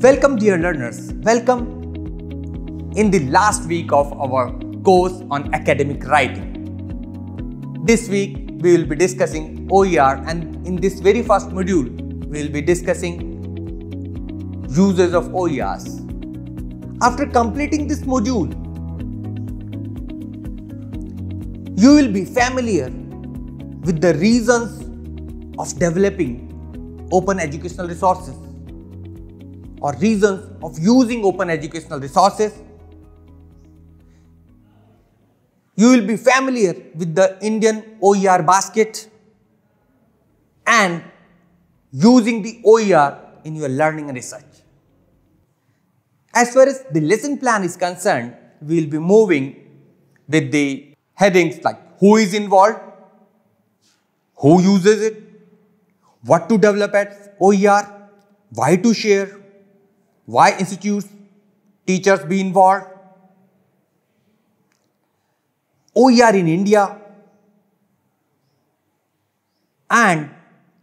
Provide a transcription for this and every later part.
Welcome dear learners, welcome in the last week of our course on academic writing. This week we will be discussing OER, and in this very first module we will be discussing uses of OERs. After completing this module, you will be familiar with the reasons of developing open educational resources or reasons of using open educational resources. You will be familiar with the Indian OER basket and using the OER in your learning and research. As far as the lesson plan is concerned, we will be moving with the headings like who is involved, who uses it, what to develop as OER, why to share, why institutes, teachers be involved, OER in India, and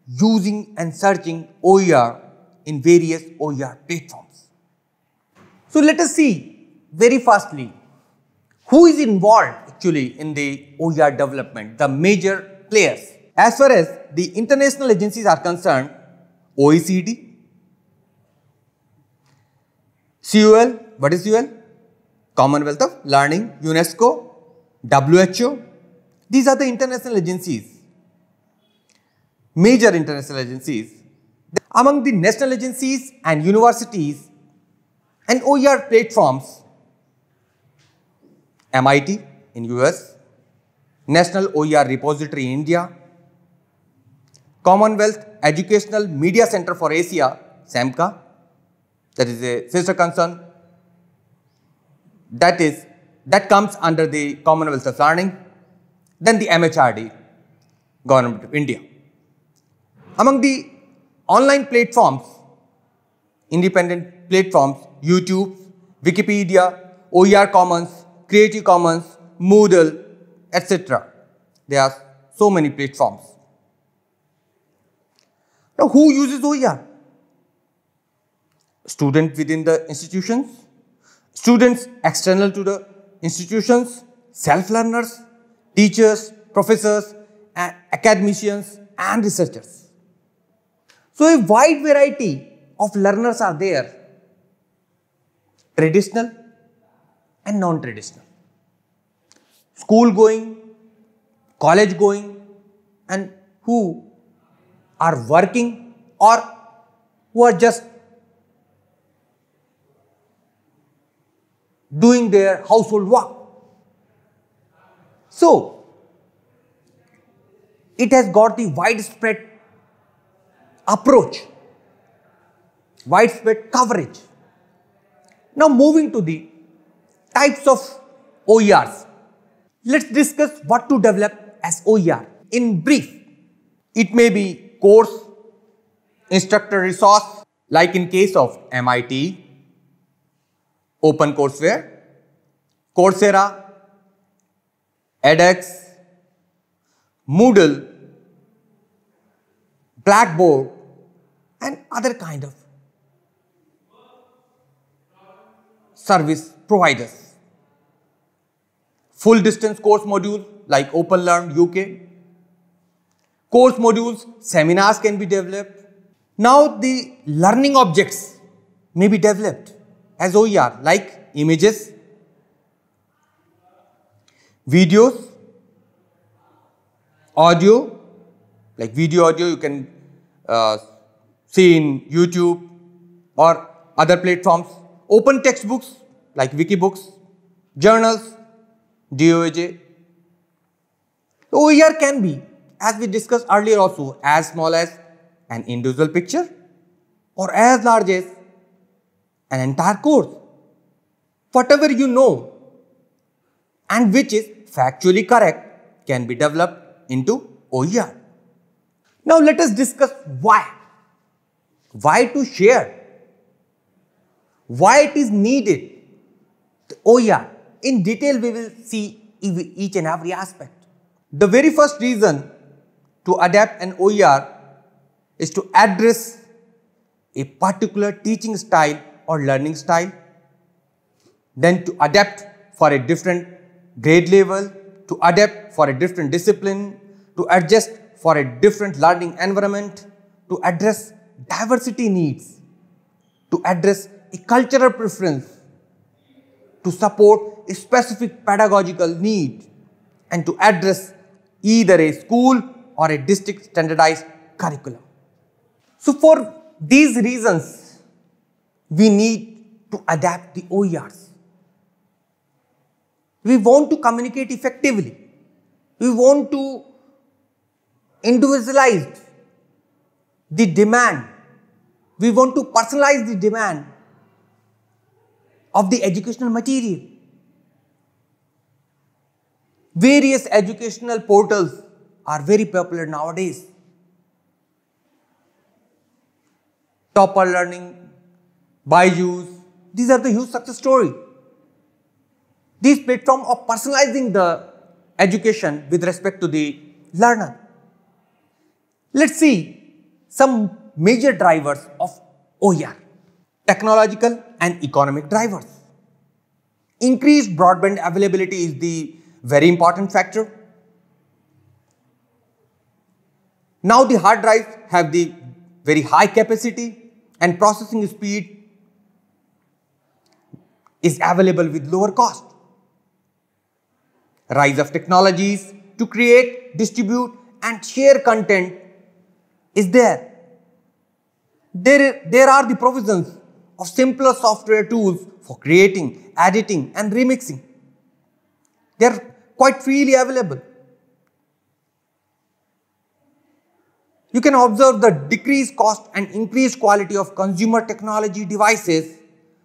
using and searching OER in various OER platforms. So let us see very firstly who is involved actually in the OER development, the major players. As far as the international agencies are concerned, OECD, CUL, what is CUL? Commonwealth of Learning, UNESCO, WHO. These are the international agencies, major international agencies. Among the national agencies and universities and OER platforms, MIT in US, National OER Repository in India, Commonwealth Educational Media Center for Asia, SAMCA, that is a sister concern, that comes under the Commonwealth of Learning. Then the MHRD, Government of India. Among the online platforms, independent platforms, YouTube, Wikipedia, OER Commons, Creative Commons, Moodle, etc. There are so many platforms. Now, who uses OER? Students within the institutions, students external to the institutions, self-learners, teachers, professors, and academicians and researchers. So a wide variety of learners are there, traditional and non-traditional, school going, college going, and who are working or who are just doing their household work. So, it has got the widespread approach, widespread coverage. Now, moving to the types of OERs. Let's discuss what to develop as OER. In brief, it may be course, instructor resource, like in case of MIT, OpenCourseware, Coursera, edX, Moodle, Blackboard, and other kind of service providers. Full distance course module like OpenLearn UK. Course modules, seminars can be developed. Now the learning objects may be developed as OER like images, videos, audio, like video audio you can see in YouTube or other platforms, open textbooks like Wikibooks, journals, DOAJ. OER can be, as we discussed earlier also, as small as an individual picture or as large as an entire course. Whatever you know and which is factually correct can be developed into OER. Now let us discuss why. Why to share? Why it is needed? The OER. In detail we will see each and every aspect. The very first reason to adapt an OER is to address a particular teaching style or learning style, then to adapt for a different grade level, to adapt for a different discipline, to adjust for a different learning environment, to address diversity needs, to address a cultural preference, to support a specific pedagogical need, and to address either a school or a district standardized curriculum. So for these reasons, we need to adapt the OERs. We want to communicate effectively. We want to individualize the demand. We want to personalize the demand of the educational material. Various educational portals are very popular nowadays. Topper Learning, Byju's, these are the huge success story. These platforms are personalizing the education with respect to the learner. Let's see some major drivers of OER. Technological and economic drivers. Increased broadband availability is the very important factor. Now the hard drives have the very high capacity and processing speed is available with lower cost. Rise of technologies to create, distribute and share content is there. There are the provisions of simpler software tools for creating, editing and remixing. They are quite freely available. You can observe the decreased cost and increased quality of consumer technology devices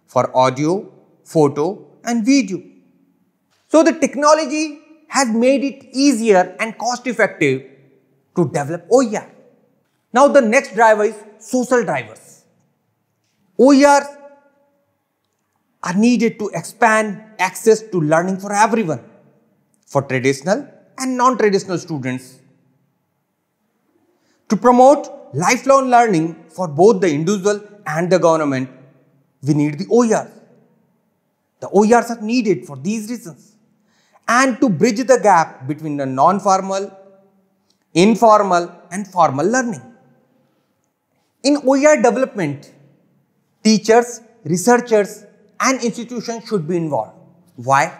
for audio, photo and video. So the technology has made it easier and cost effective to develop OER. Now the next driver is social drivers. OERs are needed to expand access to learning for everyone, for traditional and non-traditional students. To promote lifelong learning for both the individual and the government, we need the OERs. The OERs are needed for these reasons. And to bridge the gap between the non-formal, informal and formal learning. In OER development, teachers, researchers and institutions should be involved. Why?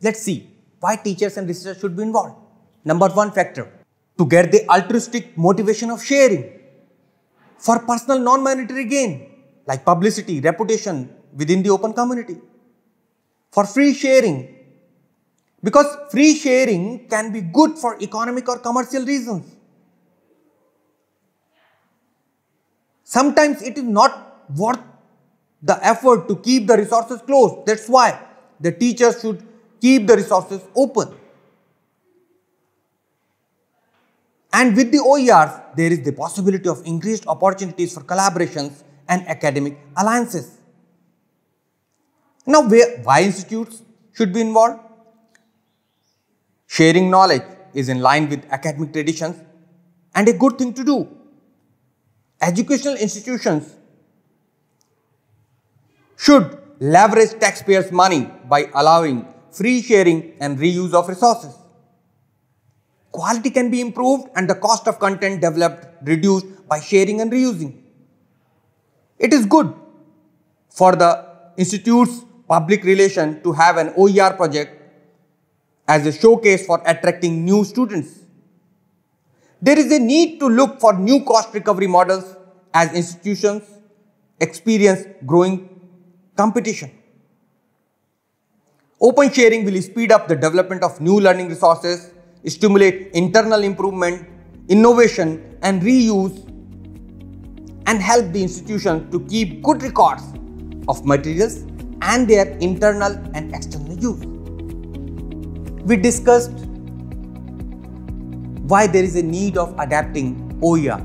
Let's see why teachers and researchers should be involved. Number one factor, to get the altruistic motivation of sharing for personal non-monetary gain like publicity, reputation within the open community. For free sharing, because free sharing can be good for economic or commercial reasons. Sometimes it is not worth the effort to keep the resources closed. That's why the teachers should keep the resources open. And with the OERs, there is the possibility of increased opportunities for collaborations and academic alliances. Now, why institutes should be involved? Sharing knowledge is in line with academic traditions and a good thing to do. Educational institutions should leverage taxpayers' money by allowing free sharing and reuse of resources. Quality can be improved and the cost of content developed reduced by sharing and reusing. It is good for the institute's public relation to have an OER project as a showcase for attracting new students. There is a need to look for new cost recovery models as institutions experience growing competition. Open sharing will speed up the development of new learning resources, stimulate internal improvement, innovation and reuse, and help the institution to keep good records of materials and their internal and external use. We discussed why there is a need of adapting OER.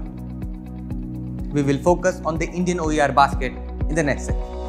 We will focus on the Indian OER basket in the next section.